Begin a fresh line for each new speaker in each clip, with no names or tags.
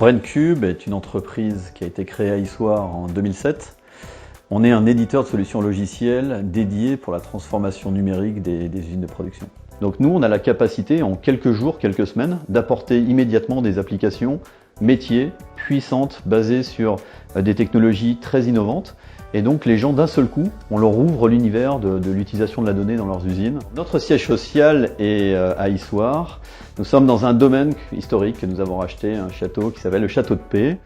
BrainCube est une entreprise qui a été créée à Issoire en 2007. On est un éditeur de solutions logicielles dédié pour la transformation numérique des usines de production. Donc nous, on a la capacité en quelques jours, quelques semaines, d'apporter immédiatement des applications métiers puissantes basées sur des technologies très innovantes. Et donc les gens, d'un seul coup, on leur ouvre l'univers de l'utilisation de la donnée dans leurs usines. Notre siège social est à Issoire. Nous sommes dans un domaine historique que nous avons racheté, un château qui s'appelle le Château de Paix.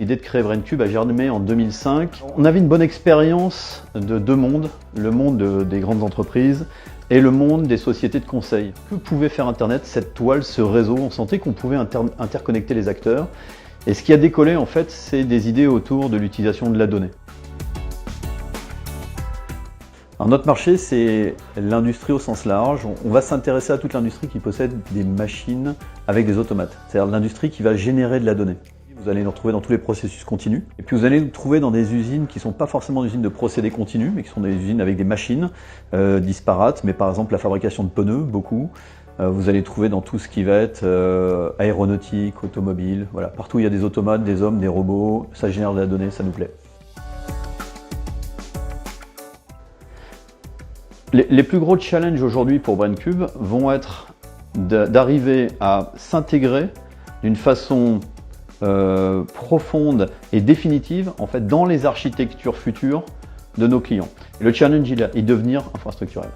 L'idée de créer BrainCube a germé en 2005. On avait une bonne expérience de deux mondes, le monde des grandes entreprises et le monde des sociétés de conseil. Que pouvait faire Internet, cette toile, ce réseau? On sentait qu'on pouvait interconnecter les acteurs. Et ce qui a décollé, en fait, c'est des idées autour de l'utilisation de la donnée. Alors, notre marché, c'est l'industrie au sens large. On va s'intéresser à toute l'industrie qui possède des machines avec des automates. C'est-à-dire l'industrie qui va générer de la donnée. Vous allez nous retrouver dans tous les processus continus. Et puis vous allez nous trouver dans des usines qui ne sont pas forcément des usines de procédés continus, mais qui sont des usines avec des machines disparates. Mais par exemple, la fabrication de pneus, beaucoup. Vous allez trouver dans tout ce qui va être aéronautique, automobile. Voilà, partout il y a des automates, des hommes, des robots. Ça génère de la donnée, ça nous plaît. Les plus gros challenges aujourd'hui pour BrainCube vont être d'arriver à s'intégrer d'une façon profonde et définitive en fait, dans les architectures futures de nos clients. Et le challenge est de devenir infrastructurel.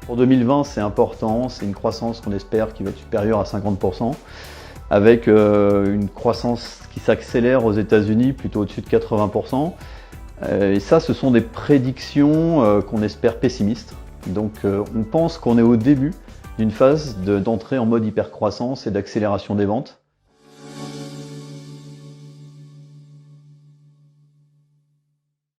Pour 2020, c'est important, c'est une croissance qu'on espère qui va être supérieure à 50%, avec une croissance qui s'accélère aux États-Unis, plutôt au-dessus de 80%. Et ça, ce sont des prédictions qu'on espère pessimistes. Donc on pense qu'on est au début d'une phase d'entrée en mode hypercroissance et d'accélération des ventes.